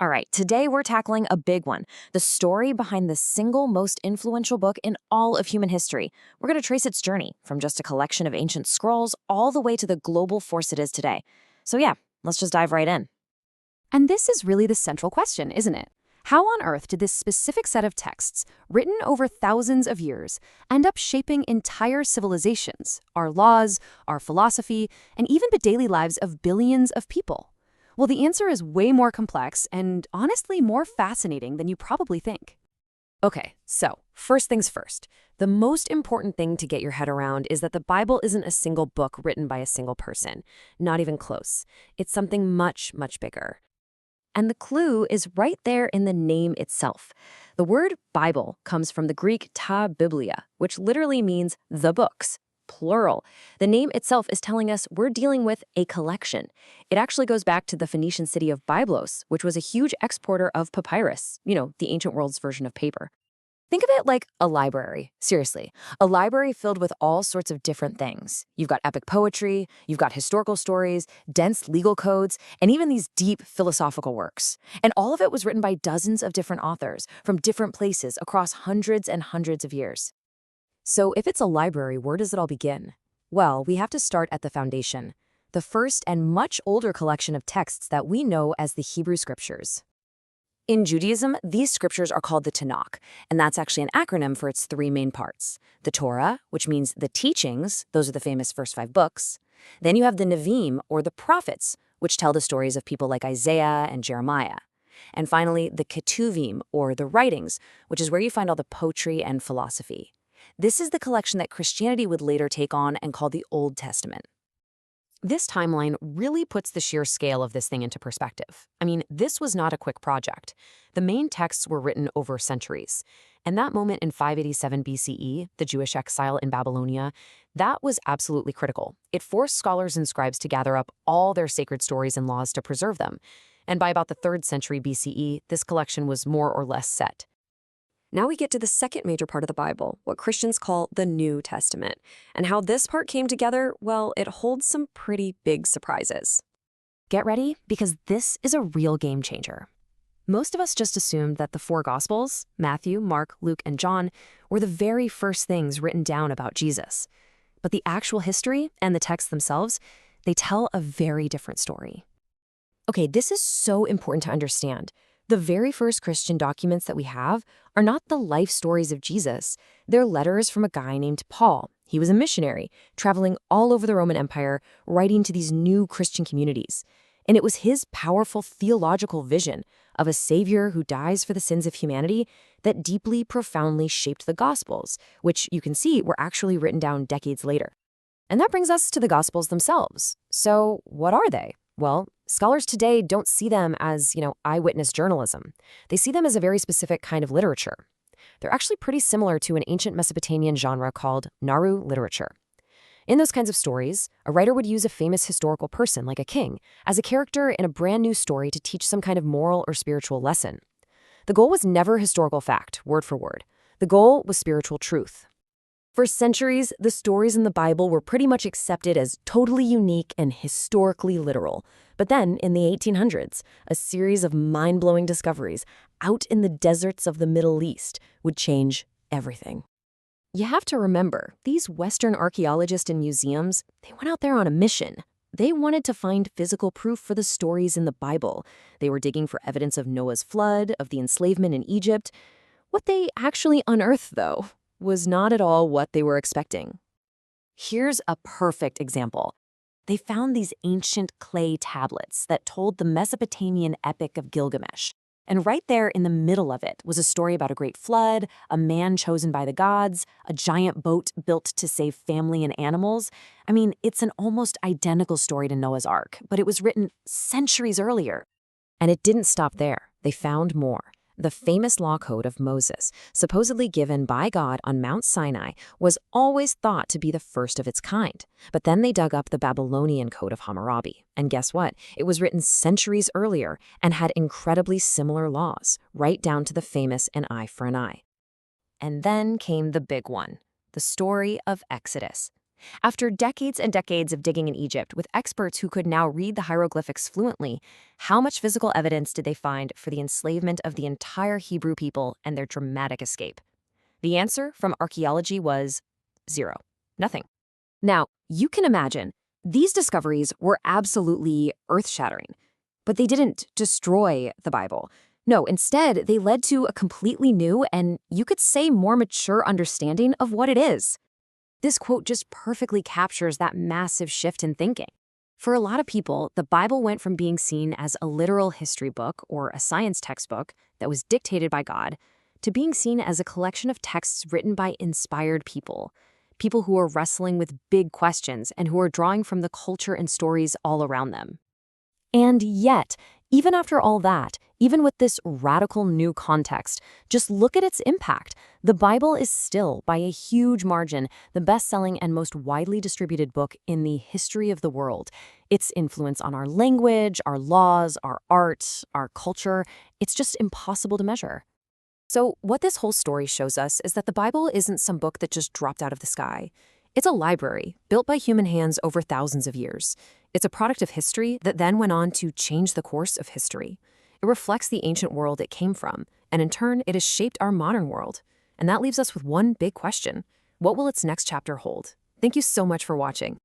All right, today we're tackling a big one, the story behind the single most influential book in all of human history. We're going to trace its journey from just a collection of ancient scrolls all the way to the global force it is today. So yeah, let's just dive right in. And this is really the central question, isn't it? How on earth did this specific set of texts, written over thousands of years, end up shaping entire civilizations, our laws, our philosophy, and even the daily lives of billions of people? Well, the answer is way more complex and honestly more fascinating than you probably think. Okay, so first things first. The most important thing to get your head around is that the Bible isn't a single book written by a single person. Not even close. It's something much, much bigger. And the clue is right there in the name itself. The word Bible comes from the Greek ta biblia, which literally means the books, plural. The name itself is telling us we're dealing with a collection. It actually goes back to the Phoenician city of Byblos, which was a huge exporter of papyrus, the ancient world's version of paper. Think of it like a library, seriously. A library filled with all sorts of different things. You've got epic poetry, you've got historical stories, dense legal codes, and even these deep philosophical works. And all of it was written by dozens of different authors from different places across hundreds and hundreds of years. So if it's a library, where does it all begin? Well, we have to start at the foundation, the first and much older collection of texts that we know as the Hebrew Scriptures. In Judaism, these scriptures are called the Tanakh, and that's actually an acronym for its three main parts. The Torah, which means the teachings, those are the famous first 5 books. Then you have the Nevi'im, or the prophets, which tell the stories of people like Isaiah and Jeremiah. And finally, the Ketuvim, or the writings, which is where you find all the poetry and philosophy. This is the collection that Christianity would later take on and call the Old Testament. This timeline really puts the sheer scale of this thing into perspective. I mean, this was not a quick project. The main texts were written over centuries. And that moment in 587 BCE, the Jewish exile in Babylonia, that was absolutely critical. It forced scholars and scribes to gather up all their sacred stories and laws to preserve them. And by about the 3rd century BCE, this collection was more or less set. Now we get to the second major part of the Bible, what Christians call the New Testament. And how this part came together, well, it holds some pretty big surprises. Get ready, because this is a real game changer. Most of us just assumed that the 4 Gospels, Matthew, Mark, Luke, and John, were the very first things written down about Jesus. But the actual history and the texts themselves, they tell a very different story. Okay, this is so important to understand. The very first Christian documents that we have are not the life stories of Jesus. They're letters from a guy named Paul. He was a missionary, traveling all over the Roman Empire, writing to these new Christian communities. And it was his powerful theological vision of a savior who dies for the sins of humanity that deeply, profoundly shaped the Gospels, which you can see were actually written down decades later. And that brings us to the Gospels themselves. So what are they? Well, scholars today don't see them as, eyewitness journalism. They see them as a very specific kind of literature. They're actually pretty similar to an ancient Mesopotamian genre called Naru literature. In those kinds of stories, a writer would use a famous historical person, like a king, as a character in a brand new story to teach some kind of moral or spiritual lesson. The goal was never historical fact, word for word. The goal was spiritual truth. For centuries, the stories in the Bible were pretty much accepted as totally unique and historically literal. But then, in the 1800s, a series of mind-blowing discoveries out in the deserts of the Middle East would change everything. You have to remember, these Western archaeologists and museums, they went out there on a mission. They wanted to find physical proof for the stories in the Bible. They were digging for evidence of Noah's flood, of the enslavement in Egypt. What they actually unearthed, though, was not at all what they were expecting. Here's a perfect example. They found these ancient clay tablets that told the Mesopotamian epic of Gilgamesh. And right there in the middle of it was a story about a great flood, a man chosen by the gods, a giant boat built to save family and animals. I mean, it's an almost identical story to Noah's Ark, but it was written centuries earlier. And it didn't stop there. They found more. The famous law code of Moses, supposedly given by God on Mount Sinai, was always thought to be the first of its kind. But then they dug up the Babylonian Code of Hammurabi. And guess what? It was written centuries earlier and had incredibly similar laws, right down to the famous an eye for an eye. And then came the big one, the story of Exodus. After decades and decades of digging in Egypt with experts who could now read the hieroglyphics fluently, how much physical evidence did they find for the enslavement of the entire Hebrew people and their dramatic escape? The answer from archaeology was zero. Nothing. Now, you can imagine, these discoveries were absolutely earth-shattering. But they didn't destroy the Bible. No, instead, they led to a completely new and, you could say, more mature understanding of what it is. This quote just perfectly captures that massive shift in thinking. For a lot of people, the Bible went from being seen as a literal history book or a science textbook that was dictated by God to being seen as a collection of texts written by inspired people who are wrestling with big questions and who are drawing from the culture and stories all around them. And yet, even after all that, even with this radical new context, just look at its impact. The Bible is still, by a huge margin, the best-selling and most widely distributed book in the history of the world. Its influence on our language, our laws, our art, our culture, it's just impossible to measure. So what this whole story shows us is that the Bible isn't some book that just dropped out of the sky. It's a library built by human hands over thousands of years. It's a product of history that then went on to change the course of history. It reflects the ancient world it came from, and in turn, it has shaped our modern world. And that leaves us with one big question. What will its next chapter hold? Thank you so much for watching.